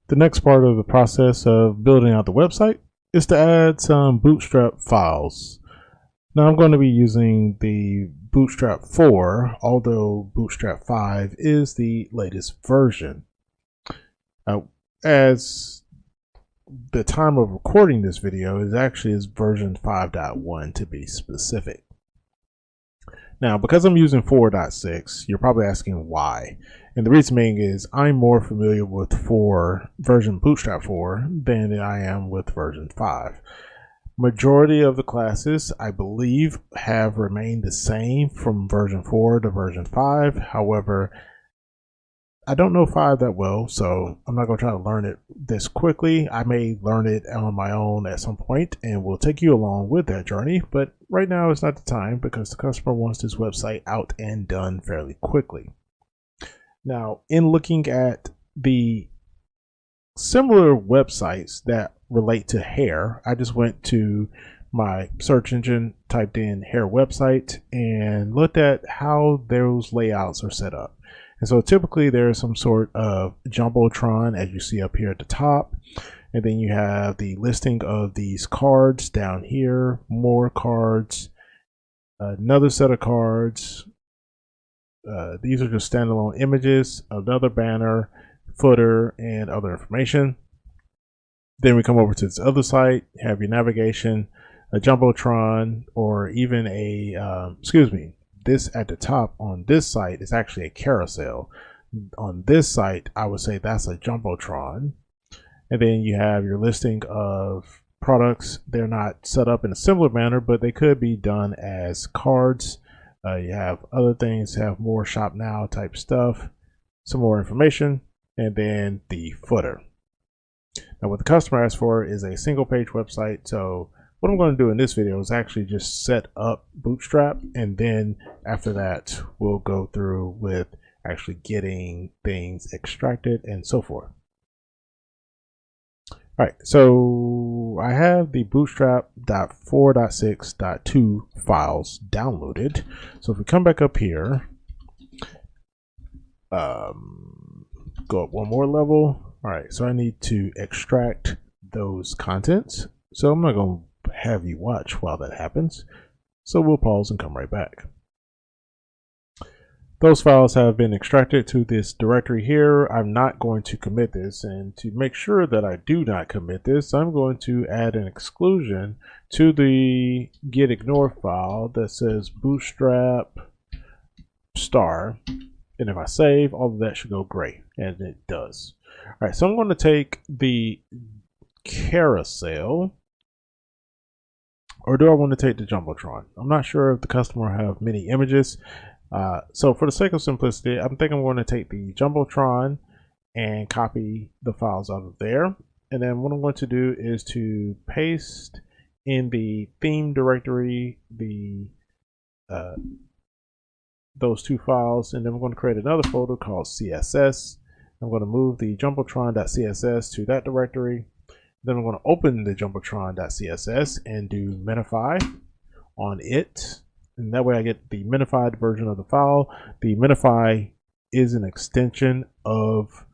The next part of the process of building out the website is to add some Bootstrap files. Now I'm going to be using the Bootstrap 4, although Bootstrap 5 is the latest version. As the time of recording this video is version 5.1 to be specific. Now, because I'm using 4.6, you're probably asking why. And the reason being is I'm more familiar with version Bootstrap 4 than I am with version 5. Majority of the classes, I believe, have remained the same from version 4 to version 5. However, I don't know 5 that well, so I'm not going to try to learn it this quickly. I may learn it on my own at some point and will take you along with that journey, but right now is not the time because the customer wants this website out and done fairly quickly. Now, in looking at the similar websites that relate to hair, I just went to my search engine, typed in hair website, and looked at how those layouts are set up. And so typically there's some sort of jumbotron, as you see up here at the top. And then you have the listing of these cards down here, more cards, another set of cards. These are just standalone images, another banner, footer, and other information. Then we come over to this other site, have your navigation, a jumbotron, or even this at the top on this site is actually a carousel. On this site, I would say that's a jumbotron. And then you have your listing of products. They're not set up in a similar manner, but they could be done as cards. You have other things, have more shop now type stuff, some more information, and then the footer. Now what the customer asked for is a single page website. So what I'm going to do in this video is actually just set up Bootstrap, and then after that we'll go through with actually getting things extracted and so forth. All right, so I have the Bootstrap.4.6.2 files downloaded. So if we come back up here, go up one more level. All right, so I need to extract those contents. So I'm not going to have you watch while that happens. So we'll pause and come right back. Those files have been extracted to this directory here. I'm not going to commit this, and to make sure that I do not commit this, I'm going to add an exclusion to the get ignore file that says bootstrap star, and if I save, all of that should go gray, and it does. All right, so I'm going to take the carousel, or do I want to take the jumbotron? I'm not sure if the customer have many images. So for the sake of simplicity, I think I'm going to take the jumbotron and copy the files out of there. And then what I'm going to do is to paste in the theme directory those two files, and then we're going to create another folder called CSS. I'm going to move the jumbotron.css to that directory. Then I'm going to open the jumbotron.css and do minify on it. And that way I get the minified version of the file. The minify is an extension of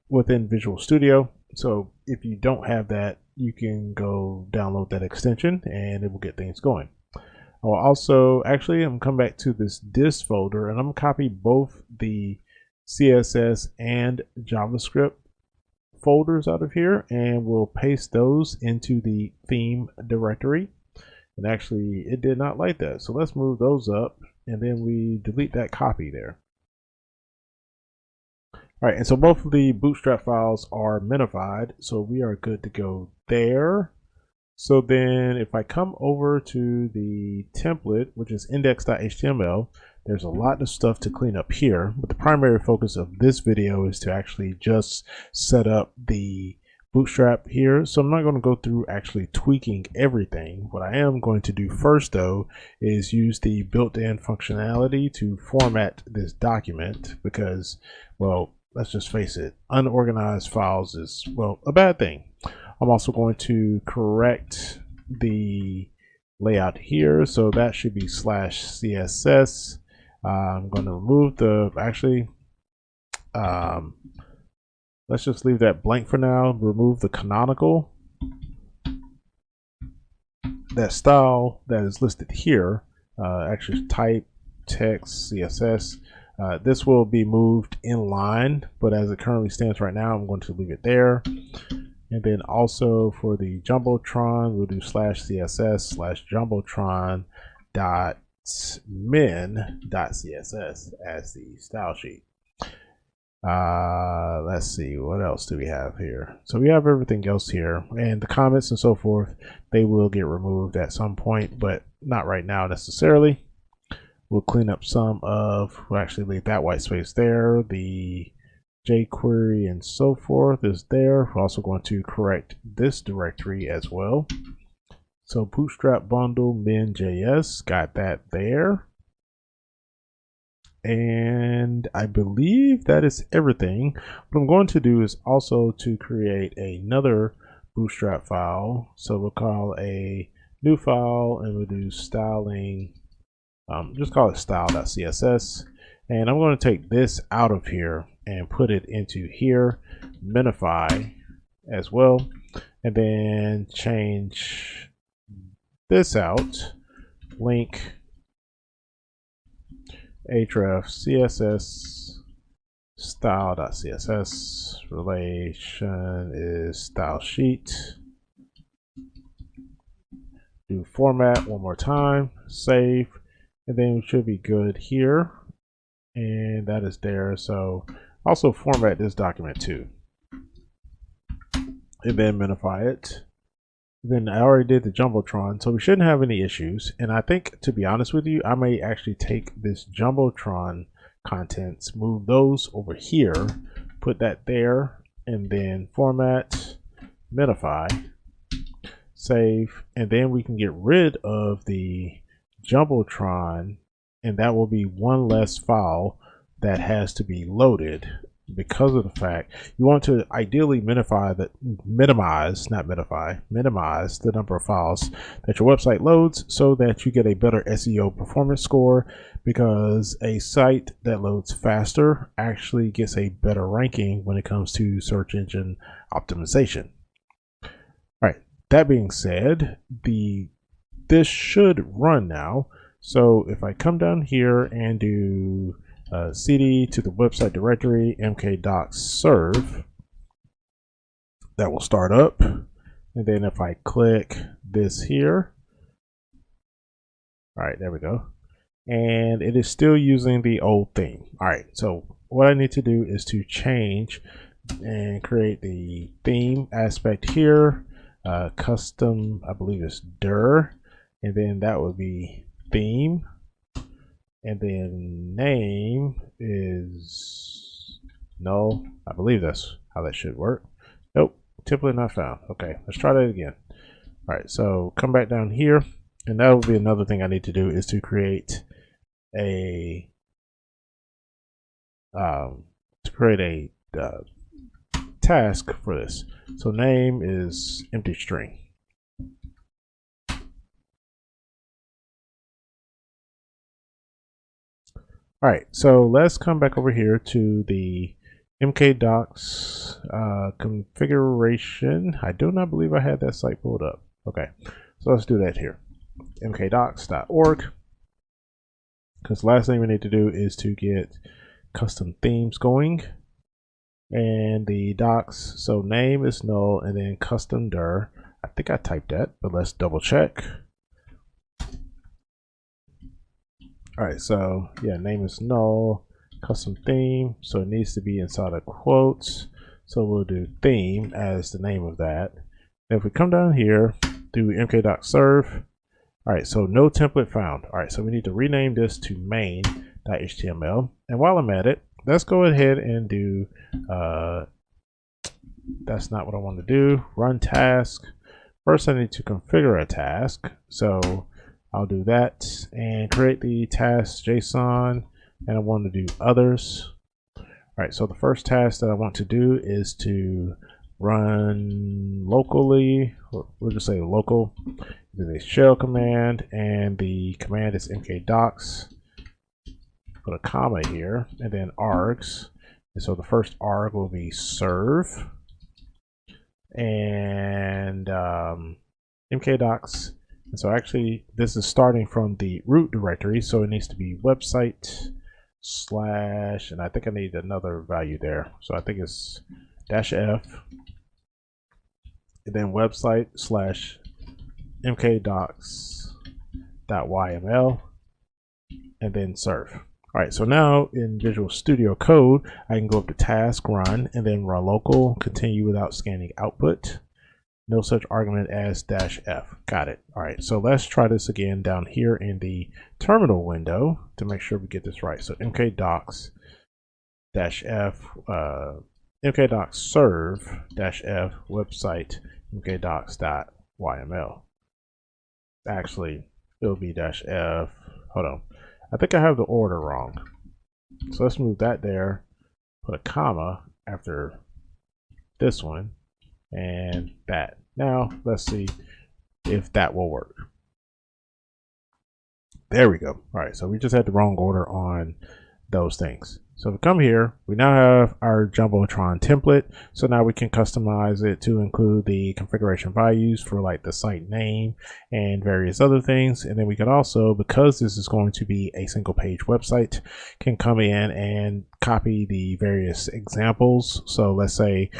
within Visual Studio. So if you don't have that, you can go download that extension and it will get things going. I'll also, actually, I'm come back to this dist folder and I'm gonna copy both the CSS and JavaScript folders out of here, and we'll paste those into the theme directory. And actually it did not like that, so let's move those up and then we delete that copy there. All right, and so both of the Bootstrap files are minified, so we are good to go there. So then if I come over to the template, which is index.html, there's a lot of stuff to clean up here, but the primary focus of this video is to actually just set up the Bootstrap here. So I'm not going to go through actually tweaking everything. What I am going to do first though is use the built-in functionality to format this document because, well, let's just face it, unorganized files is, well, a bad thing. I'm also going to correct the layout here, so that should be /CSS. I'm going to remove the let's just leave that blank for now. Remove the canonical. That style that is listed here, actually type, text, CSS, this will be moved in line, but as it currently stands right now, I'm going to leave it there. And then also for the Jumbotron, we'll do /CSS/Jumbotron.min.css as the style sheet. Let's see, what else do we have here? So we have everything else here, and the comments and so forth, they will get removed at some point, but not right now necessarily. We'll clean up we'll actually leave that white space there. The jQuery and so forth is there. We're also going to correct this directory as well. So Bootstrap bundle min.js, got that there. And I believe that is everything. What I'm going to do is also to create another Bootstrap file. So we'll call a new file and we'll do styling, just call it style.css. And I'm going to take this out of here and put it into here, minify as well, and then change this out, link href css style.css, relation is style sheet, do format one more time, save, and then we should be good here, and that is there. So also format this document too, and then minify it. Then I already did the Jumbotron, so we shouldn't have any issues. And I think, to be honest with you, I may actually take this Jumbotron contents, move those over here, put that there, and then format, minify, save, and then we can get rid of the Jumbotron, and that will be one less file that has to be loaded, because of the fact you want to ideally minimize the number of files that your website loads, so that you get a better SEO performance score, because a site that loads faster actually gets a better ranking when it comes to search engine optimization. All right, that being said, this should run now. So if I come down here and do cd to the website directory mkdocs-serve, that will start up. And then if I click this here, all right, there we go, and it is still using the old theme. All right, so what I need to do is to change and create the theme aspect here, custom, I believe it's dir, and then that would be theme. And then name is null. I believe that's how that should work. Nope, template not found. Okay, let's try that again. All right, so come back down here, and that will be another thing I need to do, is to create a task for this. So name is empty string. All right, so let's come back over here to the mkdocs configuration. I do not believe I had that site pulled up. Okay, so let's do that here. mkdocs.org, because the last thing we need to do is to get custom themes going. And the docs, so name is null, and then custom dir. I think I typed that, but let's double check. All right, so yeah, name is null, custom theme, so it needs to be inside of quotes. So we'll do theme as the name of that. And if we come down here, do mkdocs-serve. All right, so no template found. All right, so we need to rename this to main.html. And while I'm at it, let's go ahead and do, that's not what I want to do, run task. First, I need to configure a task. So I'll do that and create the task JSON, and I want to do others. All right, so the first task that I want to do is to run locally. We'll just say local. There's a shell command, and the command is mkdocs. Put a comma here, and then args. And so the first arg will be serve, and mkdocs. And so actually this is starting from the root directory, so it needs to be website slash, and I think I need another value there. So I think it's -f, and then website slash mkdocs.yml, and then serve. All right, so now in Visual Studio Code, I can go up to task, run, and then run local, continue without scanning output. No such argument as -f. Got it. All right, so let's try this again down here in the terminal window to make sure we get this right. So mkdocs -f, mkdocs serve -f website mkdocs.yml. Actually, it'll be -f. Hold on. I think I have the order wrong. So let's move that there, put a comma after this one, and that. Now let's see if that will work. There we go. All right, so we just had the wrong order on those things. So if we come here, we now have our Jumbotron template. So now we can customize it to include the configuration values for like the site name and various other things. And then we can also, because this is going to be a single page website, can come in and copy the various examples. So let's say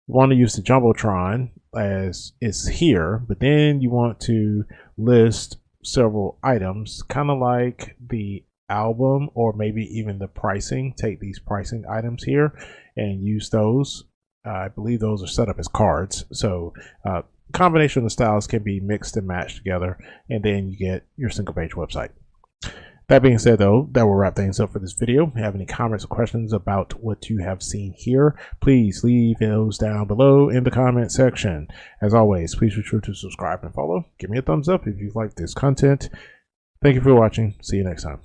you want to use the Jumbotron as is here, but then you want to list several items, kind of like the album or maybe even the pricing. Take these pricing items here and use those. I believe those are set up as cards. So combination of the styles can be mixed and matched together, and then you get your single page website. That being said, though, that will wrap things up for this video. If you have any comments or questions about what you have seen here, please leave those down below in the comment section. As always, please be sure to subscribe and follow. Give me a thumbs up if you like this content. Thank you for watching. See you next time.